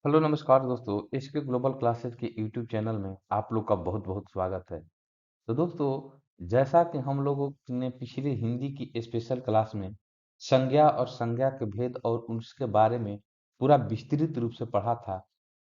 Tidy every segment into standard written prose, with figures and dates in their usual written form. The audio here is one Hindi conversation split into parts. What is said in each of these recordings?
हेलो नमस्कार दोस्तों, एसके ग्लोबल क्लासेस के यूट्यूब चैनल में आप लोग का बहुत बहुत स्वागत है। तो दोस्तों, जैसा कि हम लोगों ने पिछले हिंदी की स्पेशल क्लास में संज्ञा और संज्ञा के भेद और उसके बारे में पूरा विस्तृत रूप से पढ़ा था,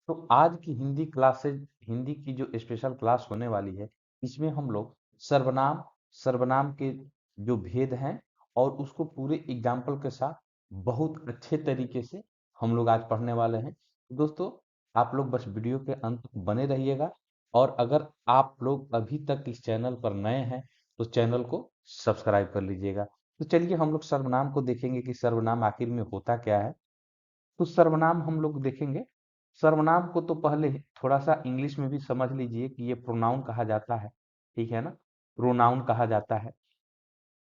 तो आज की हिंदी क्लासेज हिंदी की जो स्पेशल क्लास होने वाली है, इसमें हम लोग सर्वनाम सर्वनाम के जो भेद हैं और उसको पूरे एग्जाम्पल के साथ बहुत अच्छे तरीके से हम लोग आज पढ़ने वाले हैं। दोस्तों, आप लोग बस वीडियो के अंत तक बने रहिएगा और अगर आप लोग अभी तक इस चैनल पर नए हैं तो चैनल को सब्सक्राइब कर लीजिएगा। तो चलिए हम लोग सर्वनाम को देखेंगे कि सर्वनाम आखिर में होता क्या है। तो सर्वनाम हम लोग देखेंगे। सर्वनाम को तो पहले थोड़ा सा इंग्लिश में भी समझ लीजिए कि ये प्रोनाउन कहा जाता है। ठीक है ना? प्रोनाउन कहा जाता है।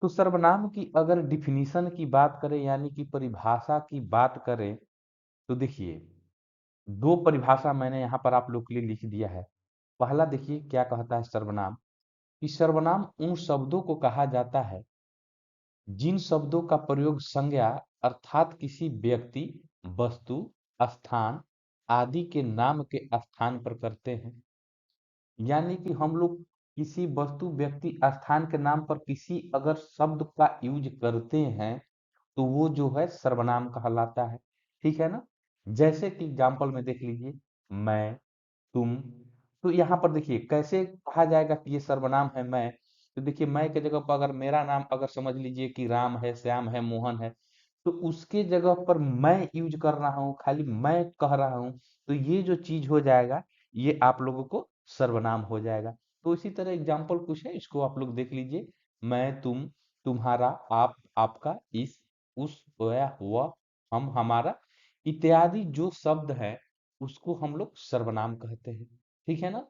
तो सर्वनाम की अगर डिफिनीशन की बात करें यानी कि परिभाषा की बात करें, तो देखिए, दो परिभाषा मैंने यहाँ पर आप लोग के लिए लिख दिया है। पहला देखिए क्या कहता है सर्वनाम, कि सर्वनाम उन शब्दों को कहा जाता है जिन शब्दों का प्रयोग संज्ञा अर्थात किसी व्यक्ति, वस्तु, स्थान आदि के नाम के स्थान पर करते हैं। यानी कि हम लोग किसी वस्तु, व्यक्ति, स्थान के नाम पर किसी अगर शब्द का यूज करते हैं तो वो जो है सर्वनाम कहलाता है। ठीक है ना? जैसे कि एग्जाम्पल में देख लीजिए, मैं, तुम। तो यहाँ पर देखिए कैसे कहा जाएगा कि ये सर्वनाम है मैं। तो देखिए, मैं के जगह पर अगर मेरा नाम अगर समझ लीजिए कि राम है, श्याम है, मोहन है, तो उसके जगह पर मैं यूज कर रहा हूँ, खाली मैं कह रहा हूँ, तो ये जो चीज हो जाएगा ये आप लोगों को सर्वनाम हो जाएगा। तो इसी तरह एग्जाम्पल कुछ है, इसको आप लोग देख लीजिए। मैं, तुम, तुम्हारा, आप, आपका, इस, उस, वह, वह, हम, हमारा इत्यादि जो शब्द है उसको हम लोग सर्वनाम कहते हैं। ठीक है ना?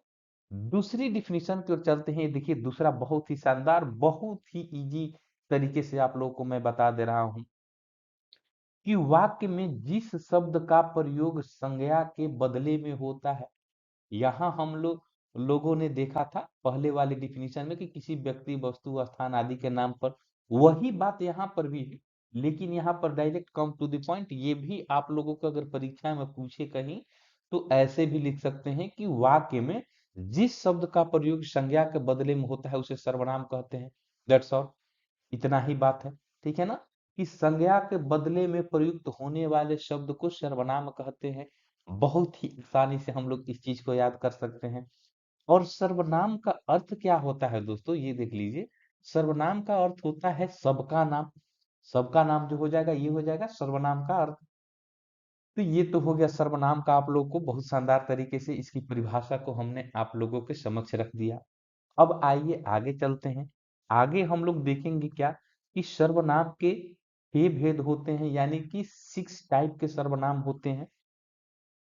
दूसरी डिफिनीशन की ओर चलते हैं। देखिए, दूसरा बहुत ही शानदार, बहुत ही इजी तरीके से आप लोगों को मैं बता दे रहा हूं कि वाक्य में जिस शब्द का प्रयोग संज्ञा के बदले में होता है। यहाँ हम लोगों ने देखा था पहले वाले डिफिनीशन में कि किसी व्यक्ति, वस्तु, स्थान आदि के नाम पर, वही बात यहाँ पर भी है। लेकिन यहाँ पर direct come to the point, ये भी आप लोगों को अगर परीक्षा में पूछे कहीं तो ऐसे भी लिख सकते हैं कि वाक्य में जिस शब्द का प्रयोग संज्ञा के बदले में होता है उसे सर्वनाम कहते हैं। That's all. इतना ही बात है। ठीक है ना? कि संज्ञा के बदले में प्रयुक्त होने वाले शब्द को सर्वनाम कहते हैं। बहुत ही आसानी से हम लोग इस चीज को याद कर सकते हैं। और सर्वनाम का अर्थ क्या होता है दोस्तों, ये देख लीजिए। सर्वनाम का अर्थ होता है सबका नाम। सबका नाम जो हो जाएगा ये हो जाएगा सर्वनाम का अर्थ। तो ये तो हो गया सर्वनाम का, आप लोगों को बहुत शानदार तरीके से इसकी परिभाषा को हमने आप लोगों के समक्ष रख दिया। अब आइए आगे चलते हैं। आगे हम लोग देखेंगे क्या, कि सर्वनाम के 6 भेद होते हैं, यानी कि 6 टाइप के सर्वनाम होते हैं।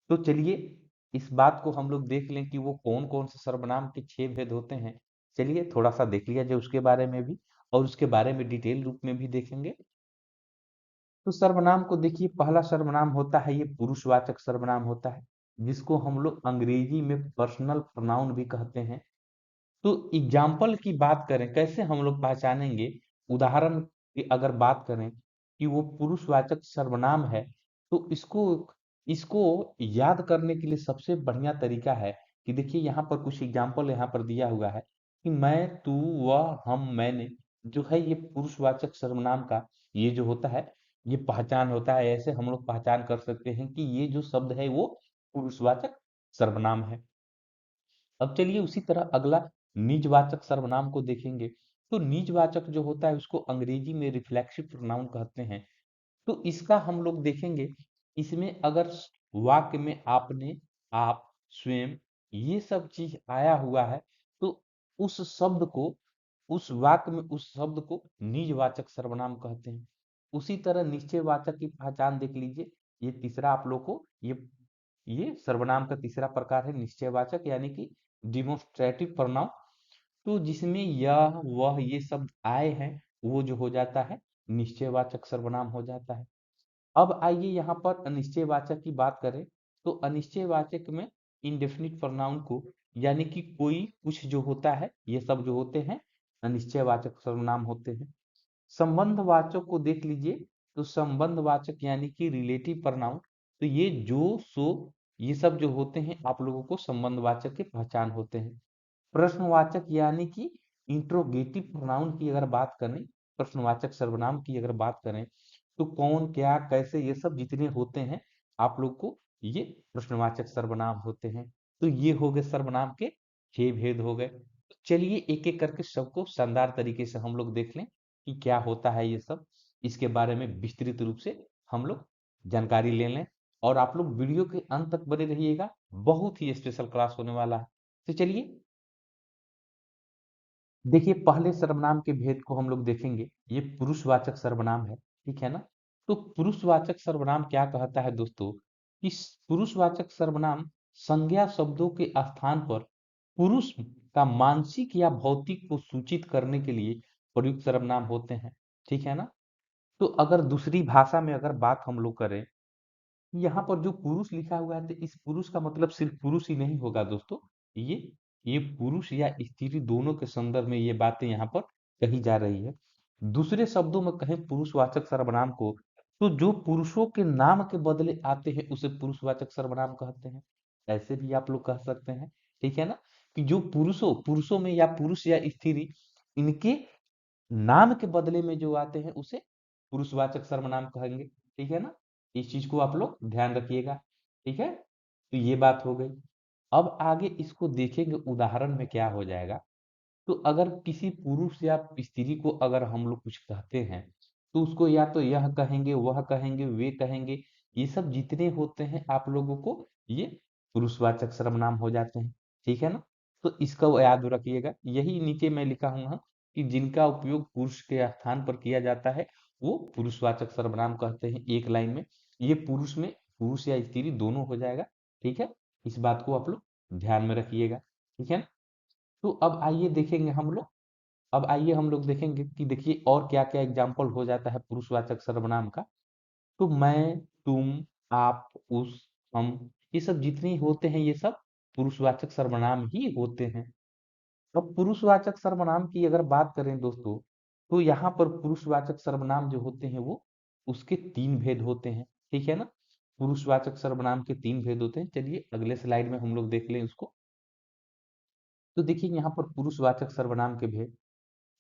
तो चलिए इस बात को हम लोग देख लें कि वो कौन कौन से सर्वनाम के 6 भेद होते हैं। चलिए थोड़ा सा देख लिया जाए उसके बारे में भी, और उसके बारे में डिटेल रूप में भी देखेंगे। तो सर्वनाम को देखिए, पहला सर्वनाम होता है, ये पुरुषवाचक सर्वनाम होता है, जिसको हम लोग अंग्रेजी में पर्सनल प्रोनाउन भी कहते हैं। तो एग्जाम्पल की बात करें कैसे हम लोग पहचानेंगे, उदाहरण की अगर बात करें कि वो पुरुषवाचक सर्वनाम है, तो इसको इसको याद करने के लिए सबसे बढ़िया तरीका है कि देखिए यहाँ पर कुछ एग्जाम्पल यहाँ पर दिया हुआ है कि मैं, तू, वह, हम, मैंने, जो है ये पुरुषवाचक सर्वनाम का ये जो होता है ये पहचान होता है। ऐसे हम लोग पहचान कर सकते हैं कि ये जो शब्द है वो पुरुषवाचक सर्वनाम है। अब चलिए उसी तरह अगला निजवाचक सर्वनाम को देखेंगे। तो निजवाचक जो होता है उसको अंग्रेजी में रिफ्लेक्सिव प्रोनाउन कहते हैं। तो इसका हम लोग देखेंगे, इसमें अगर वाक्य में आपने, आप, स्वयं, ये सब चीज आया हुआ है, तो उस शब्द को, उस वाक्य में उस शब्द को निजवाचक सर्वनाम कहते हैं। उसी तरह निश्चयवाचक की पहचान देख लीजिए। ये तीसरा आप लोग को ये सर्वनाम का तीसरा प्रकार है निश्चयवाचक, यानी कि डिमोस्ट्रेटिव प्रोनाउन। तो जिसमें यह, वह, ये शब्द आए हैं वो जो हो जाता है निश्चयवाचक सर्वनाम हो जाता है। अब आइए यहाँ पर अनिश्चयवाचक की बात करें। तो अनिश्चयवाचक में इंडेफिनिट प्रोनाउन को, यानी कि कोई, कुछ जो होता है, ये सब जो होते हैं अनिश्चयवाचक सर्वनाम होते हैं। संबंधवाचक को देख लीजिए। तो संबंधवाचक यानी कि रिलेटिव प्रोनाउन, तो ये जो, सो, ये सब जो होते हैं आप लोगों को संबंधवाचक के पहचान होते हैं। प्रश्नवाचक यानी कि इंट्रोगेटिव प्रोनाउन की अगर बात करें, प्रश्नवाचक सर्वनाम की अगर बात करें, तो कौन, क्या, कैसे, ये सब जितने होते हैं आप लोग को, ये प्रश्नवाचक सर्वनाम होते हैं। तो ये हो गए सर्वनाम के 6 भेद हो गए। तो चलिए एक एक करके सबको शानदार तरीके से हम लोग देख लें कि क्या होता है ये सब। इसके बारे में विस्तृत रूप से हम लोग जानकारी ले लें, और आप लोग वीडियो के अंत तक बने रहिएगा, बहुत ही स्पेशल क्लास होने वाला है। तो चलिए देखिए, पहले सर्वनाम के भेद को हम लोग देखेंगे। ये पुरुषवाचक सर्वनाम है, ठीक है ना। तो पुरुषवाचक सर्वनाम क्या कहता है दोस्तों, कि पुरुषवाचक सर्वनाम संज्ञा शब्दों के स्थान पर पुरुष का मानसिक या भौतिक को सूचित करने के लिए प्रयुक्त सर्वनाम होते हैं, ठीक है ना। तो अगर दूसरी भाषा में अगर बात हम लोग करें, यहाँ पर जो पुरुष लिखा हुआ है, तो इस पुरुष का मतलब सिर्फ पुरुष ही नहीं होगा दोस्तों। ये ये पुरुष या स्त्री दोनों के संदर्भ में ये बातें यहाँ पर कही जा रही है। दूसरे शब्दों में कहें पुरुषवाचक सर्वनाम को, तो जो पुरुषों के नाम के बदले आते हैं उसे पुरुषवाचक सर्वनाम कहते हैं। ऐसे भी आप लोग कह सकते हैं, ठीक है ना, कि जो पुरुषों पुरुषों में या पुरुष या स्त्री, इनके नाम के बदले में जो आते हैं उसे पुरुषवाचक सर्वनाम कहेंगे, ठीक है ना। इस चीज को आप लोग ध्यान रखिएगा, ठीक है। तो ये बात हो गई। अब आगे इसको देखेंगे उदाहरण में क्या हो जाएगा। तो अगर किसी पुरुष या स्त्री को अगर हम लोग कुछ कहते हैं, तो उसको या तो यह कहेंगे, वह कहेंगे, वे कहेंगे, ये सब जितने होते हैं आप लोगों को, ये पुरुषवाचक सर्वनाम हो जाते हैं, ठीक है ना। तो इसका वो याद रखिएगा, यही नीचे मैं लिखा हूं कि जिनका उपयोग पुरुष के स्थान पर किया जाता है वो पुरुषवाचक सर्वनाम कहते हैं, एक लाइन में। ये पुरुष में पुरुष या स्त्री दोनों हो जाएगा, ठीक है। इस बात को आप लोग ध्यान में रखिएगा, ठीक है ना। तो अब आइए देखेंगे हम लोग, अब आइए हम लोग देखेंगे कि देखिए और क्या क्या एग्जाम्पल हो जाता है पुरुषवाचक सर्वनाम का। तो मैं, तुम, आप, उस, हम, ये सब जितने होते हैं ये सब पुरुषवाचक सर्वनाम ही होते हैं। अब पुरुषवाचक सर्वनाम की अगर बात करें दोस्तों, तो यहाँ पर पुरुषवाचक सर्वनाम जो होते हैं वो, उसके 3 भेद होते हैं, ठीक है ना। पुरुषवाचक सर्वनाम के 3 भेद होते हैं। चलिए अगले स्लाइड में हम लोग देख लें उसको। तो देखिए यहाँ पर पुरुषवाचक सर्वनाम के भेद।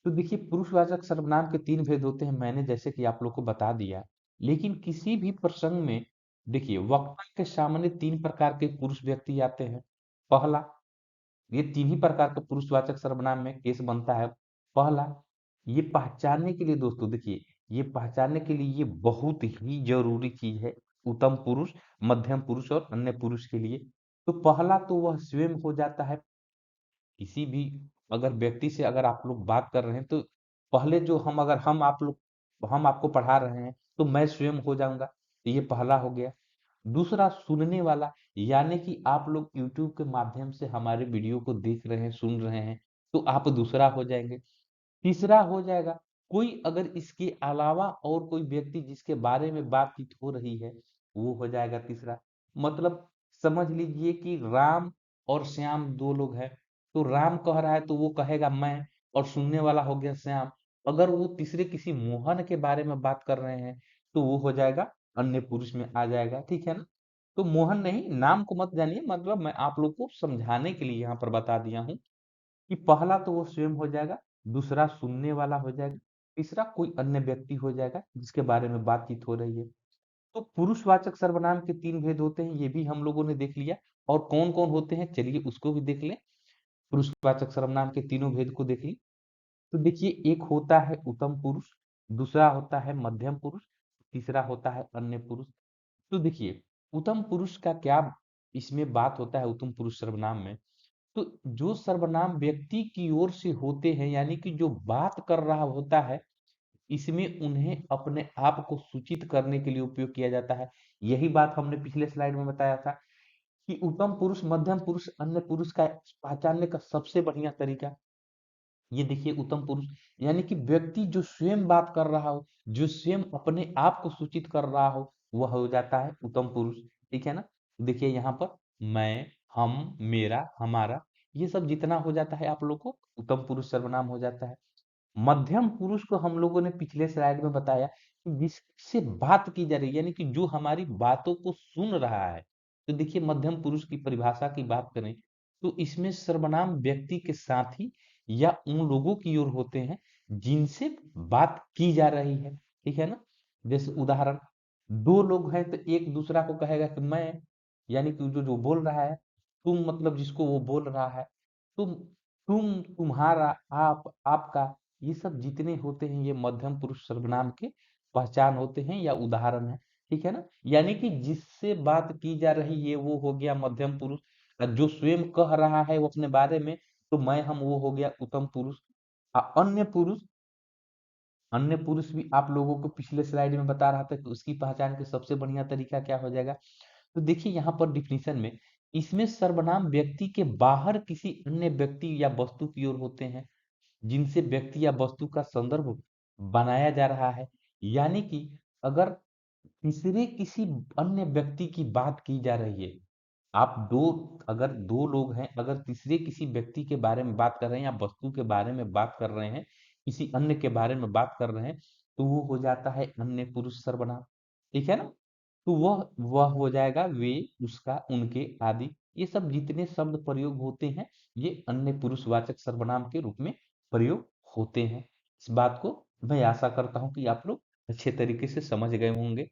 तो देखिए पुरुषवाचक सर्वनाम के 3 भेद होते हैं, मैंने जैसे कि आप लोग को बता दिया। लेकिन किसी भी प्रसंग में देखिए वक्ता के सामने 3 प्रकार के पुरुष व्यक्ति आते हैं। पहला, ये 3 ही प्रकार के पुरुषवाचक सर्वनाम में केस बनता है। पहला, ये पहचानने के लिए दोस्तों देखिए, ये पहचानने के लिए ये बहुत ही जरूरी चीज है, उत्तम पुरुष, मध्यम पुरुष और अन्य पुरुष के लिए। तो पहला तो वह स्वयं हो जाता है। किसी भी अगर व्यक्ति से अगर आप लोग बात कर रहे हैं, तो पहले जो हम अगर हम आप लोग हम आपको पढ़ा रहे हैं, तो मैं स्वयं हो जाऊंगा, तो ये पहला हो गया। दूसरा, सुनने वाला, यानी कि आप लोग यूट्यूब के माध्यम से हमारे वीडियो को देख रहे हैं, सुन रहे हैं, तो आप दूसरा हो जाएंगे। तीसरा हो जाएगा, कोई अगर इसके अलावा और कोई व्यक्ति जिसके बारे में बातचीत हो रही है, वो हो जाएगा तीसरा। मतलब समझ लीजिए कि राम और श्याम 2 लोग हैं, तो राम कह रहा है तो वो कहेगा मैं, और सुनने वाला हो गया श्याम। अगर वो तीसरे किसी मोहन के बारे में बात कर रहे हैं, तो वो हो जाएगा अन्य पुरुष में आ जाएगा, ठीक है ना। तो मोहन नहीं, नाम को मत जानिए, मतलब मैं आप लोग को समझाने के लिए यहाँ पर बता दिया हूँ कि पहला तो वो स्वयं हो जाएगा, दूसरा सुनने वाला हो जाएगा, तीसरा कोई अन्य व्यक्ति हो जाएगा जिसके बारे में बातचीत हो रही है। तो पुरुषवाचक सर्वनाम के 3 भेद होते हैं, ये भी हम लोगों ने देख लिया। और कौन कौन होते हैं चलिए उसको भी देख लें। पुरुषवाचक सर्वनाम के तीनों भेद को देख ली। तो देखिए एक होता है उत्तम पुरुष, दूसरा होता है मध्यम पुरुष, तीसरा होता है अन्य पुरुष। तो देखिए उत्तम पुरुष का क्या इसमें बात होता है, उत्तम पुरुष सर्वनाम में, तो जो सर्वनाम व्यक्ति की ओर से होते हैं, यानी कि जो बात कर रहा होता है, इसमें उन्हें अपने आप को सूचित करने के लिए उपयोग किया जाता है। यही बात हमने पिछले स्लाइड में बताया था कि उत्तम पुरुष, मध्यम पुरुष, अन्य पुरुष का पहचानने का सबसे बढ़िया तरीका, ये देखिए उत्तम पुरुष, यानी कि व्यक्ति जो स्वयं बात कर रहा हो, जो स्वयं अपने आप को सूचित कर रहा हो, वह हो जाता है उत्तम पुरुष, ठीक है ना। देखिए यहाँ पर मैं, हम, मेरा, हमारा, ये सब जितना हो जाता है आप लोग को उत्तम पुरुष सर्वनाम हो जाता है। मध्यम पुरुष को हम लोगों ने पिछले स्लाइड में बताया कि जिससे बात की जा रही है, यानी कि जो हमारी बातों को सुन रहा है, तो देखिए मध्यम पुरुष की परिभाषा की बात करें तो इसमें सर्वनाम व्यक्ति के साथी या उन लोगों की ओर होते हैं जिनसे बात की जा रही है, ठीक है ना। जैसे उदाहरण, दो लोग हैं तो एक दूसरा को कहेगा कि मैं, यानी कि जो जो बोल रहा है, तुम मतलब जिसको वो बोल रहा है, तुम, तुम्हारा, आप, आपका, ये सब जितने होते हैं ये मध्यम पुरुष सर्वनाम के पहचान होते हैं या उदाहरण है, ठीक है ना। यानी कि जिससे बात की जा रही है वो हो गया मध्यम पुरुष, और जो स्वयं कह रहा है वो अपने बारे में, तो मैं, हम, वो हो गया उत्तम पुरुष। अन्य पुरुष, अन्य पुरुष भी आप लोगों को पिछले स्लाइड में बता रहा था कि उसकी पहचान के सबसे बढ़िया तरीका क्या हो जाएगा। तो देखिए यहाँ पर डिफिनीशन में, इसमें सर्वनाम व्यक्ति के बाहर किसी अन्य व्यक्ति या वस्तु की ओर होते हैं जिनसे व्यक्ति या वस्तु का संदर्भ बनाया जा रहा है। यानी कि अगर तीसरे किसी अन्य व्यक्ति की बात की जा रही है, आप दो, अगर दो लोग हैं, अगर तीसरे किसी व्यक्ति के बारे में बात कर रहे हैं या वस्तु के बारे में बात कर रहे हैं, किसी अन्य के बारे में बात कर रहे हैं, तो वो हो जाता है अन्य पुरुष सर्वनाम, ठीक है ना। तो वह हो जाएगा वे, उसका, उनके आदि, ये सब जितने शब्द प्रयोग होते हैं ये अन्य पुरुषवाचक सर्वनाम के रूप में प्रयोग होते हैं। इस बात को मैं आशा करता हूं कि आप लोग अच्छे तरीके से समझ गए होंगे।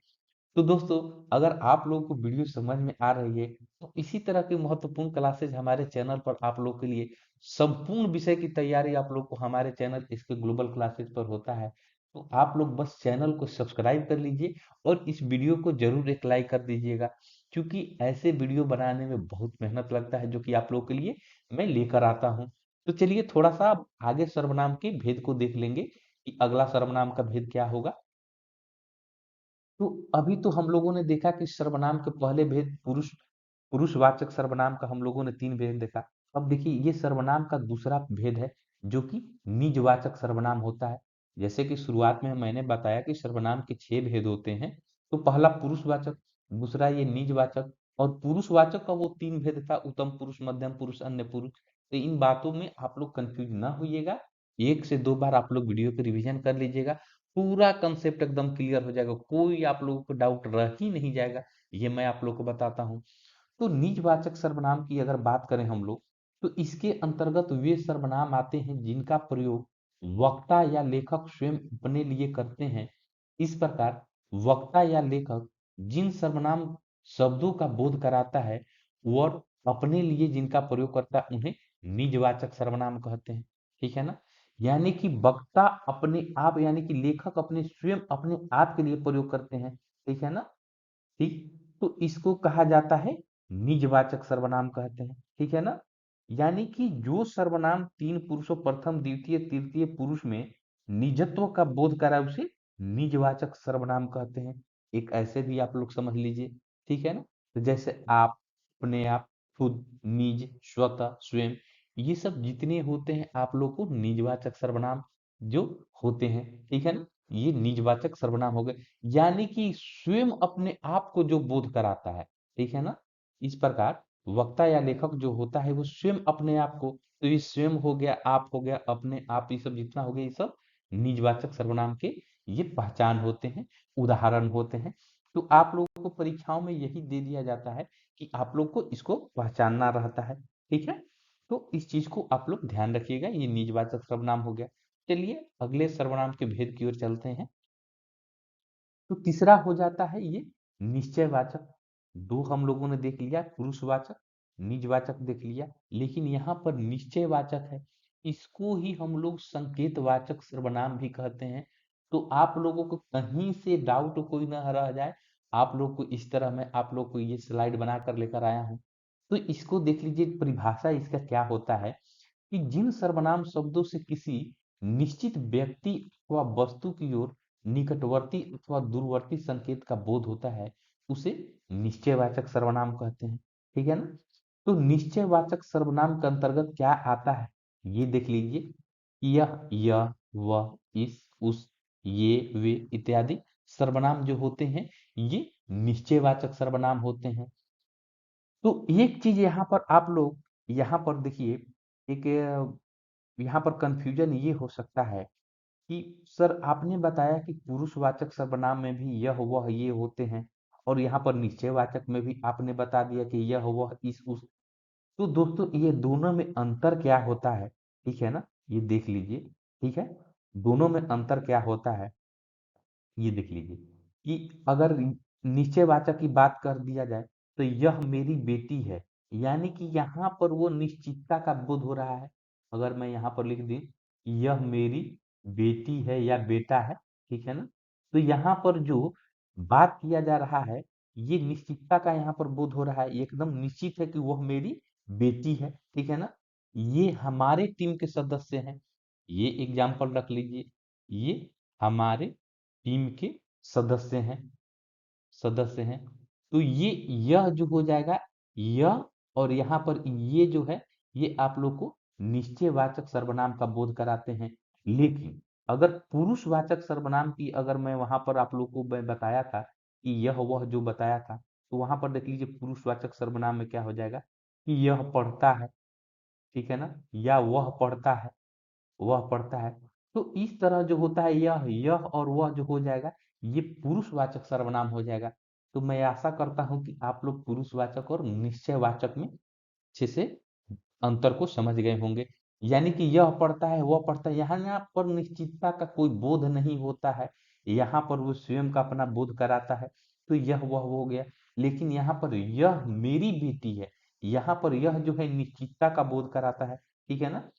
तो दोस्तों, अगर आप लोगों को वीडियो समझ में आ रही है तो इसी तरह की महत्वपूर्ण क्लासेज हमारे चैनल पर आप लोग के लिए, संपूर्ण विषय की तैयारी आप लोग को हमारे चैनल इसके ग्लोबल क्लासेज पर होता है। तो आप लोग बस चैनल को सब्सक्राइब कर लीजिए और इस वीडियो को जरूर एक लाइक कर दीजिएगा, क्योंकि ऐसे वीडियो बनाने में बहुत मेहनत लगता है जो कि आप लोग के लिए मैं लेकर आता हूँ। तो चलिए थोड़ा सा अब आगे सर्वनाम के भेद को देख लेंगे कि अगला सर्वनाम का भेद क्या होगा। तो अभी तो हम लोगों ने देखा कि सर्वनाम के पहले भेद पुरुष, पुरुषवाचक सर्वनाम का हम लोगों ने 3 भेद देखा। अब देखिए ये सर्वनाम का दूसरा भेद है जो कि निजवाचक सर्वनाम होता है। जैसे कि शुरुआत में मैंने बताया कि सर्वनाम के 6 भेद होते हैं। तो पहला पुरुषवाचक, दूसरा ये निजवाचक, और पुरुषवाचक का वो 3 भेद था, उत्तम पुरुष, मध्यम पुरुष, अन्य पुरुष। तो इन बातों में आप लोग कंफ्यूज ना होइएगा। 1 से 2 बार आप लोग वीडियो को रिवीजन कर लीजिएगा। पूरा कंसेप्ट एकदम क्लियर हो जाएगा, कोई आप लोगों को डाउट रह ही नहीं जाएगा। ये मैं आप लोग को बताता हूँ। तो निजवाचक सर्वनाम की अगर बात करें हम लोग, तो इसके अंतर्गत वे सर्वनाम आते हैं जिनका प्रयोग वक्ता या लेखक स्वयं अपने लिए करते हैं। इस प्रकार वक्ता या लेखक जिन सर्वनाम शब्दों का बोध कराता है और अपने लिए जिनका प्रयोग करता है उन्हें निजवाचक सर्वनाम कहते हैं, ठीक है ना। यानी कि वक्ता अपने आप, यानी कि लेखक अपने स्वयं अपने आप के लिए प्रयोग करते हैं, ठीक है ना। ठीक, तो इसको कहा जाता है निजवाचक सर्वनाम कहते हैं, ठीक है ना। यानी कि जो सर्वनाम तीन पुरुषों, प्रथम, द्वितीय, तृतीय पुरुष में निजत्व का बोध करा उसे निजवाचक सर्वनाम कहते हैं। एक ऐसे भी आप लोग समझ लीजिए, ठीक है ना। तो जैसे आप, अपने आप, खुद, निज, स्वतः, स्वयं, ये सब जितने होते हैं आप लोग को निजवाचक सर्वनाम जो होते हैं, ठीक है ना। ये निजवाचक सर्वनाम हो गए, यानी कि स्वयं अपने आप को जो बोध कराता है, ठीक है ना। इस प्रकार वक्ता या लेखक जो होता है वो स्वयं अपने आप को, तो ये स्वयं हो गया, आप हो गया, अपने आप, ये सब जितना हो गया ये सब निजवाचक सर्वनाम के ये पहचान होते हैं, उदाहरण होते हैं। तो आप लोगों को परीक्षाओं में यही दे दिया जाता है कि आप लोग को इसको पहचानना रहता है, ठीक है। तो इस चीज को आप लोग ध्यान रखिएगा, ये निजवाचक सर्वनाम हो गया। चलिए अगले सर्वनाम के भेद की ओर चलते हैं। तो तीसरा हो जाता है ये निश्चयवाचक। दो हम लोगों ने देख लिया, पुरुषवाचक, निजवाचक देख लिया, लेकिन यहाँ पर निश्चयवाचक है। इसको ही हम लोग संकेतवाचक सर्वनाम भी कहते हैं। तो आप लोगों को कहीं से डाउट कोई ना रह जाए, आप लोग को इस तरह मैं आप लोग को ये स्लाइड बना कर लेकर आया हूँ। तो इसको देख लीजिए, परिभाषा इसका क्या होता है कि जिन सर्वनाम शब्दों से किसी निश्चित व्यक्ति व वस्तु की ओर निकटवर्ती अथवा दूरवर्ती संकेत का बोध होता है उसे निश्चयवाचक सर्वनाम कहते हैं, ठीक है ना। तो निश्चयवाचक सर्वनाम के अंतर्गत क्या आता है ये देख लीजिए। यह, वह, इस, उस, ये, वे इत्यादि सर्वनाम जो होते हैं ये निश्चयवाचक सर्वनाम होते हैं। तो एक चीज यहाँ पर आप लोग, यहाँ पर देखिए, एक यहाँ पर कंफ्यूजन ये हो सकता है कि सर आपने बताया कि पुरुषवाचक सर्वनाम में भी यह, वह, ये होते हैं, और यहाँ पर निश्चयवाचक में भी आपने बता दिया कि यह वह इस उस। तो दोस्तों ये दोनों में अंतर क्या होता है, ठीक है ना, ये देख लीजिए। ठीक है, दोनों में अंतर क्या होता है ये देख लीजिए कि अगर निश्चयवाचक की बात कर दिया जाए तो यह मेरी बेटी है, यानी कि यहाँ पर वो निश्चितता का बोध हो रहा है। अगर मैं यहाँ पर लिख दी यह मेरी बेटी है या बेटा है, ठीक है ना, तो यहाँ पर जो बात किया जा रहा है ये निश्चितता का यहाँ पर बोध हो रहा है, एकदम निश्चित है कि वह मेरी बेटी है, ठीक है ना। ये हमारे टीम के सदस्य हैं, ये एग्जाम्पल रख लीजिए, ये हमारे टीम के सदस्य हैं, सदस्य हैं। तो ये यह जो हो जाएगा यह, और यहाँ पर ये जो है ये आप लोग को निश्चयवाचक सर्वनाम का बोध कराते हैं। लेकिन अगर पुरुषवाचक सर्वनाम की अगर मैं वहां पर आप लोग को मैं बताया था कि यह वह जो बताया था, तो वहां पर देख लीजिए पुरुषवाचक सर्वनाम में क्या हो जाएगा कि यह पढ़ता है, ठीक है ना, या वह पढ़ता है, वह पढ़ता है। तो इस तरह जो होता है यह और वह जो हो जाएगा ये पुरुषवाचक सर्वनाम हो जाएगा। तो मैं आशा करता हूं कि आप लोग पुरुषवाचक और निश्चयवाचक में अच्छे से अंतर को समझ गए होंगे। यानी कि यह पढ़ता है वह पढ़ता है, यहाँ पर निश्चितता का कोई बोध नहीं होता है, यहाँ पर वो स्वयं का अपना बोध कराता है, तो यह वह हो गया। लेकिन यहाँ पर यह मेरी बेटी है, यहाँ पर यह जो है निश्चितता का बोध कराता है, ठीक है ना।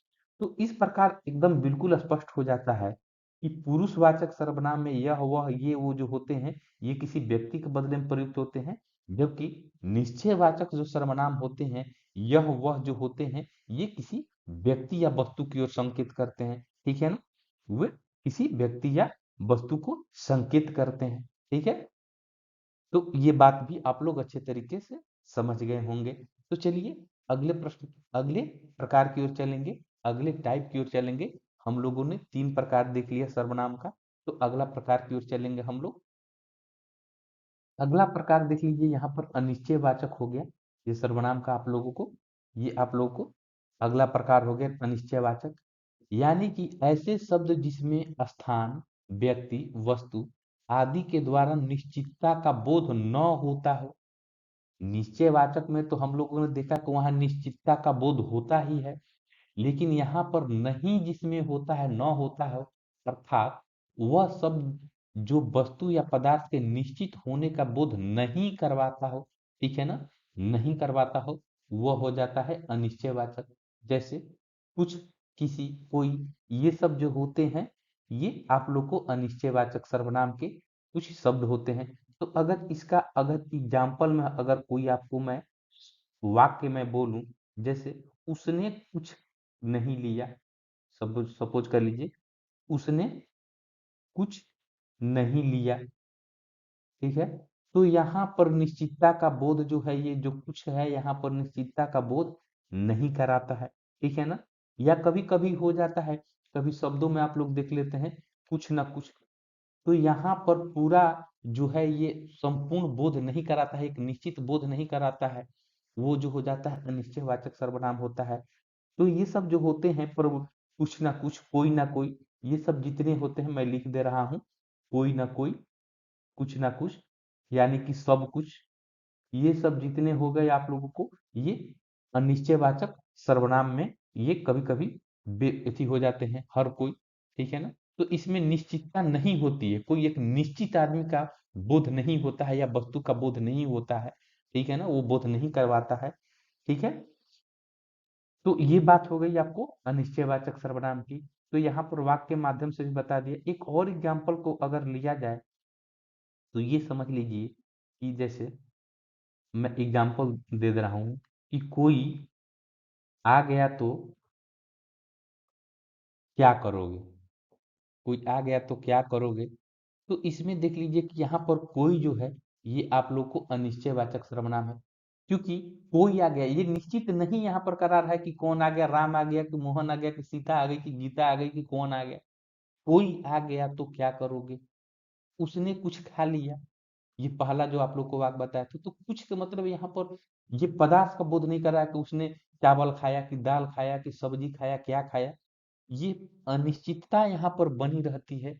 तो इस प्रकार एकदम बिल्कुल स्पष्ट हो जाता है कि पुरुषवाचक सर्वनाम में यह वह ये वो जो होते हैं ये किसी व्यक्ति के बदले में प्रयुक्त होते हैं, जबकि निश्चयवाचक जो सर्वनाम होते हैं यह वह जो होते हैं ये किसी व्यक्ति या वस्तु की ओर संकेत करते हैं, ठीक है ना, वे किसी व्यक्ति या वस्तु को संकेत करते हैं, ठीक है। तो ये बात भी आप लोग अच्छे तरीके से समझ गए होंगे। तो चलिए अगले प्रश्न, अगले प्रकार की ओर चलेंगे, अगले टाइप की ओर चलेंगे। हम लोगों ने 3 प्रकार देख लिया सर्वनाम का, तो अगला प्रकार की ओर चलेंगे हम लोग। अगला प्रकार देख लीजिए, यहाँ पर अनिश्चयवाचक हो गया, ये सर्वनाम का आप लोगों को, ये आप लोगों को अगला प्रकार हो गया अनिश्चयवाचक। यानी कि ऐसे शब्द जिसमें स्थान, व्यक्ति, वस्तु आदि के द्वारा निश्चितता का बोध न होता हो। निश्चयवाचक में तो हम लोगों ने देखा कि वहां निश्चितता का बोध होता ही है, लेकिन यहाँ पर नहीं जिसमें होता है न होता है, अर्थात वह शब्द जो वस्तु या पदार्थ के निश्चित होने का बोध नहीं करवाता हो, ठीक है ना, नहीं करवाता हो, वह हो जाता है अनिश्चयवाचक। जैसे कुछ, किसी, कोई, ये सब जो होते हैं ये आप लोग को अनिश्चयवाचक सर्वनाम के कुछ शब्द होते हैं। तो अगर इसका अगर एग्जाम्पल में अगर कोई आपको मैं वाक्य में बोलूं, जैसे उसने कुछ नहीं लिया, सपोज सपोज कर लीजिए उसने कुछ नहीं लिया, ठीक है। तो यहाँ पर निश्चितता का बोध जो है ये जो कुछ है यहाँ पर निश्चितता का बोध नहीं कराता है, ठीक है ना। या कभी कभी हो जाता है, कभी शब्दों में आप लोग देख लेते हैं कुछ ना कुछ, तो यहाँ पर पूरा जो है ये संपूर्ण बोध नहीं कराता है, एक निश्चित बोध नहीं कराता है, वो जो हो जाता है अनिश्चयवाचक सर्वनाम होता है। तो ये सब जो होते हैं पर कुछ ना कुछ, कोई ना कोई, ये सब जितने होते हैं मैं लिख दे रहा हूँ, कोई ना कोई, कुछ ना कुछ, यानी कि सब कुछ, ये सब जितने हो गए आप लोगों को ये अनिश्चयवाचक सर्वनाम में ये कभी कभी बेइज्जती हो जाते हैं, हर कोई, ठीक है ना। तो इसमें निश्चितता नहीं होती है, कोई एक निश्चित आदमी का बोध नहीं होता है या वस्तु का बोध नहीं होता है, ठीक है ना, वो बोध नहीं करवाता है, ठीक है। तो ये बात हो गई आपको अनिश्चयवाचक सर्वनाम की। तो यहाँ पर वाक्य के माध्यम से भी बता दिया। एक और एग्जाम्पल को अगर लिया जाए तो ये समझ लीजिए कि जैसे मैं एग्जाम्पल दे दे रहा हूँ कि कोई आ गया तो क्या करोगे, कोई आ गया तो क्या करोगे। तो इसमें देख लीजिए कि यहाँ पर कोई जो है ये आप लोग को अनिश्चयवाचक सर्वनाम है, क्योंकि कोई आ गया ये निश्चित नहीं यहाँ पर करार है कि कौन आ गया, राम आ गया कि मोहन आ गया कि सीता आ गई कि गीता आ गई कि कौन आ गया। कोई आ गया तो क्या करोगे, उसने कुछ खा लिया, ये पहला जो आप लोग को वाक्य बताया था। तो कुछ का मतलब यहाँ पर ये पदार्थ का बोध नहीं कर रहा है कि उसने चावल खाया कि दाल खाया कि सब्जी खाया, क्या खाया, ये अनिश्चितता यहाँ पर बनी रहती है।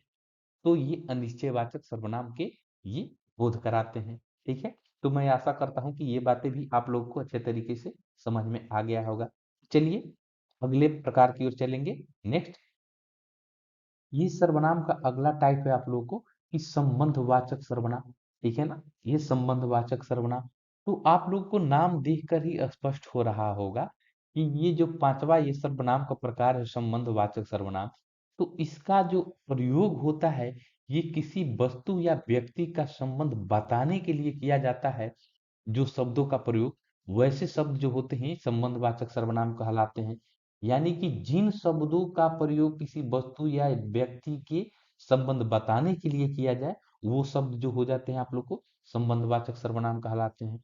तो ये अनिश्चयवाचक सर्वनाम के ये बोध कराते हैं। ठीक है? तो मैं आशा करता हूँ कि ये बातें भी आप लोगों को अच्छे तरीके से समझ में आ गया होगा। चलिए अगले प्रकार की ओर चलेंगे। नेक्स्ट, ये सर्वनाम का अगला टाइप है आप लोगों को कि संबंधवाचक सर्वनाम। ठीक है ना? ये संबंधवाचक सर्वनाम। तो आप लोग को नाम देखकर ही स्पष्ट हो रहा होगा कि ये जो पांचवा ये सर्वनाम का प्रकार है संबंधवाचक सर्वनाम, तो इसका जो प्रयोग होता है ये किसी वस्तु या व्यक्ति का संबंध बताने के लिए किया जाता है। जो शब्दों का प्रयोग, वैसे शब्द जो होते हैं संबंधवाचक सर्वनाम कहलाते हैं। यानी कि जिन शब्दों का प्रयोग किसी वस्तु या व्यक्ति के संबंध बताने के लिए किया जाए, वो शब्द जो हो जाते हैं आप लोग को संबंधवाचक सर्वनाम कहलाते हैं।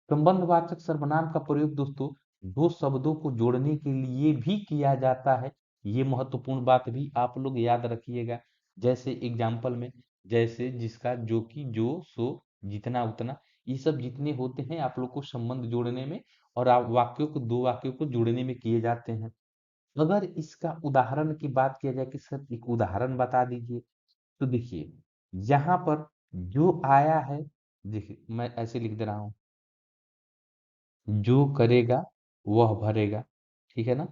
संबंधवाचक सर्वनाम का प्रयोग दोस्तों दो शब्दों को जोड़ने के लिए भी किया जाता है। ये महत्वपूर्ण बात भी आप लोग याद रखिएगा। जैसे एग्जाम्पल में, जैसे, जिसका, जो कि, जो, सो, जितना, उतना, ये सब जितने होते हैं आप लोग को संबंध जोड़ने में और आप वाक्यों को, दो वाक्यों को जोड़ने में किए जाते हैं। अगर इसका उदाहरण की बात किया जाए कि सर एक उदाहरण बता दीजिए, तो देखिए यहाँ पर जो आया है, देखिए मैं ऐसे लिख दे रहा हूँ, जो करेगा वह भरेगा। ठीक है ना?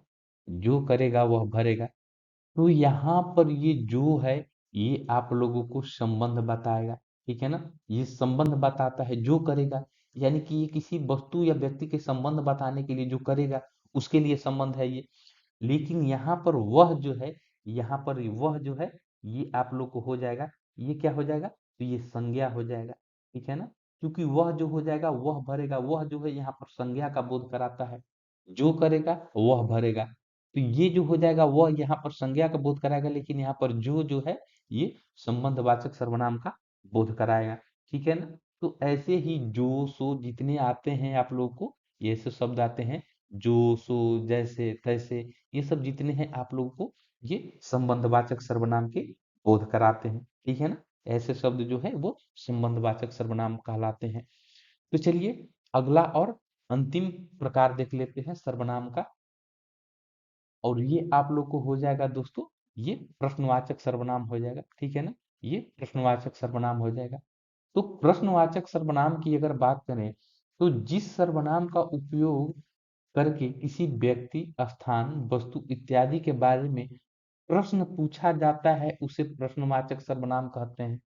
जो करेगा वह भरेगा। तो यहाँ पर ये जो है ये आप लोगों को संबंध बताएगा। ठीक है ना? ये संबंध बताता है जो करेगा, यानी कि ये किसी वस्तु या व्यक्ति के संबंध बताने के लिए जो करेगा उसके लिए संबंध है ये। लेकिन यहाँ पर वह जो है, यहाँ पर वह जो है ये आप लोग को हो जाएगा, ये क्या हो जाएगा, तो ये संज्ञा हो जाएगा। ठीक है ना? क्योंकि वह जो हो जाएगा वह भरेगा, वह जो है यहाँ पर संज्ञा का बोध कराता है। जो करेगा वह भरेगा, तो ये जो हो जाएगा वह यहाँ पर संज्ञा का बोध कराएगा, लेकिन यहाँ पर जो है ये संबंधवाचक सर्वनाम का बोध कराएगा। ठीक है ना? तो ऐसे ही जो सो जितने आते हैं आप लोगों को, ये ऐसे शब्द आते हैं, जो सो, जैसे तैसे, ये सब जितने हैं आप लोगों को ये संबंधवाचक सर्वनाम के बोध कराते हैं। ठीक है ना? ऐसे शब्द जो है वो संबंधवाचक सर्वनाम कहलाते हैं। तो चलिए अगला और अंतिम प्रकार देख लेते हैं सर्वनाम का, और ये आप लोग को हो जाएगा दोस्तों, ये प्रश्नवाचक सर्वनाम हो जाएगा। ठीक है ना? ये प्रश्नवाचक सर्वनाम हो जाएगा। तो प्रश्नवाचक सर्वनाम की अगर बात करें, तो जिस सर्वनाम का उपयोग करके किसी व्यक्ति, स्थान, वस्तु इत्यादि के बारे में प्रश्न पूछा जाता है उसे प्रश्नवाचक सर्वनाम कहते हैं।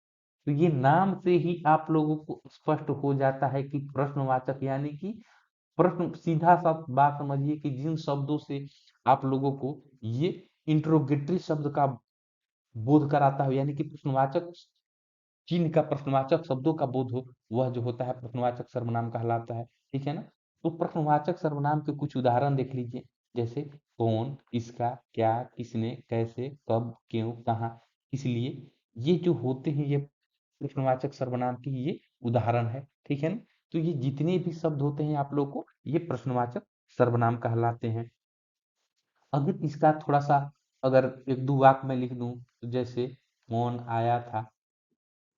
तो ये नाम से ही आप लोगों को स्पष्ट हो जाता है कि प्रश्नवाचक यानी कि प्रश्न, सीधा सा बात समझिए कि जिन शब्दों से आप लोगों को ये इंट्रोगेटरी शब्द का बोध कराता हो, यानी कि प्रश्नवाचक चिन्ह का, प्रश्नवाचक शब्दों का बोध हो, वह जो होता है प्रश्नवाचक सर्वनाम कहलाता है। ठीक है ना? तो प्रश्नवाचक सर्वनाम के कुछ उदाहरण देख लीजिए, जैसे कौन, किसका, क्या, किसने, कैसे, कब, क्यों, कहाँ, इसलिए, ये जो होते हैं ये प्रश्नवाचक सर्वनाम की ये उदाहरण है। ठीक है ना? तो ये जितने भी शब्द होते हैं आप लोग को ये प्रश्नवाचक सर्वनाम कहलाते हैं। अगर इसका थोड़ा सा, अगर एक दो वाक्य में लिख दूं, तो जैसे कौन आया था,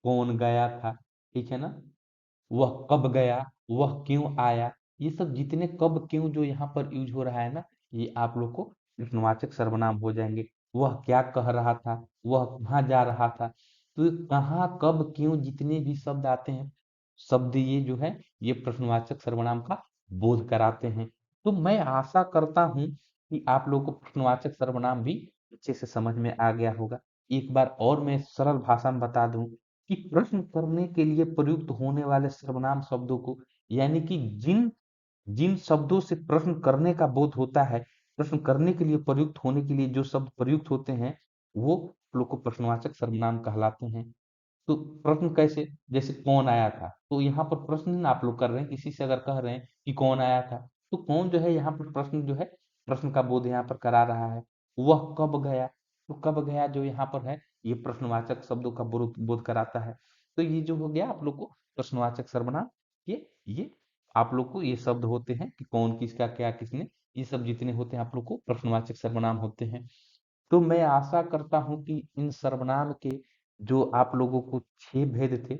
कौन गया था, ठीक है ना? वह कब गया, वह क्यों आया, ये सब जितने कब क्यों जो यहाँ पर यूज हो रहा है ना, ये आप लोग को प्रश्नवाचक सर्वनाम हो जाएंगे। वह क्या कह रहा था, वह कहाँ जा रहा था, तो ये कहाँ, कब, क्यों, जितने भी शब्द आते हैं, शब्द ये जो है ये प्रश्नवाचक सर्वनाम का बोध कराते हैं। तो मैं आशा करता हूँ कि आप लोग को प्रश्नवाचक सर्वनाम भी अच्छे से समझ में आ गया होगा। एक बार और मैं सरल भाषा में बता दूं कि प्रश्न करने के लिए प्रयुक्त होने वाले सर्वनाम शब्दों को, यानी कि जिन जिन शब्दों से प्रश्न करने का बोध होता है, प्रश्न करने के लिए प्रयुक्त होने के लिए जो शब्द प्रयुक्त होते हैं, वो लोग को प्रश्नवाचक सर्वनाम कहलाते हैं। तो प्रश्न कैसे, जैसे कौन आया था, तो यहाँ पर प्रश्न आप लोग कर रहे हैं, किसी से अगर कह रहे हैं कि कौन आया था, तो कौन जो है यहाँ पर प्रश्न जो है, प्रश्न का बोध यहाँ पर करा रहा है। वह कब गया, तो कब गया जो यहाँ पर है ये प्रश्नवाचक शब्दों का बोध बोध कराता है। तो ये जो हो गया आप लोग को प्रश्नवाचक सर्वनाम, ये आप लोग को ये शब्द होते हैं कि कौन, किसका, क्या, किसने, ये सब जितने होते हैं आप लोग को प्रश्नवाचक सर्वनाम होते हैं। तो मैं आशा करता हूं कि इन सर्वनाम के जो आप लोगों को 6 भेद थे,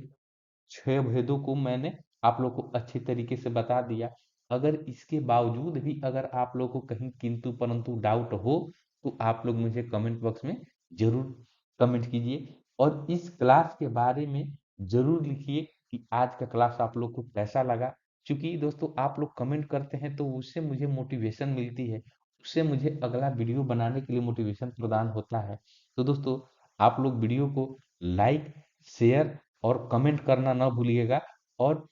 6 भेदों को मैंने आप लोग को अच्छे तरीके से बता दिया। अगर इसके बावजूद भी अगर आप लोग को कहीं किंतु परंतु डाउट हो, तो आप लोग मुझे कमेंट बॉक्स में जरूर कमेंट कीजिए, और इस क्लास के बारे में जरूर लिखिए कि आज का क्लास आप लोग को कैसा लगा। क्योंकि दोस्तों आप लोग कमेंट करते हैं तो उससे मुझे मोटिवेशन मिलती है, उससे मुझे अगला वीडियो बनाने के लिए मोटिवेशन प्रदान होता है। तो दोस्तों आप लोग वीडियो को लाइक, शेयर और कमेंट करना ना भूलिएगा। और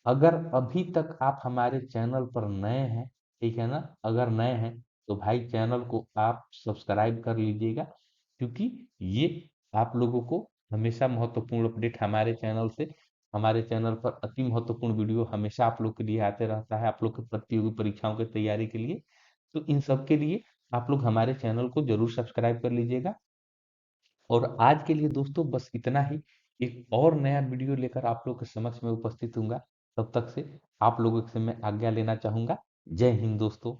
अगर अभी तक आप हमारे चैनल पर नए हैं, ठीक है ना? अगर नए हैं तो भाई चैनल को आप सब्सक्राइब कर लीजिएगा, क्योंकि ये आप लोगों को हमेशा महत्वपूर्ण अपडेट हमारे चैनल पर अति महत्वपूर्ण वीडियो हमेशा आप लोग के लिए आते रहता है, आप लोग की प्रतियोगी परीक्षाओं की तैयारी के लिए। तो इन सब के लिए आप लोग हमारे चैनल को जरूर सब्सक्राइब कर लीजिएगा। और आज के लिए दोस्तों बस इतना ही। एक और नया वीडियो लेकर आप लोग के समक्ष में उपस्थित हूँगा। तब तक से आप लोगों से मैं आज्ञा लेना चाहूँगा। जय हिंद दोस्तों।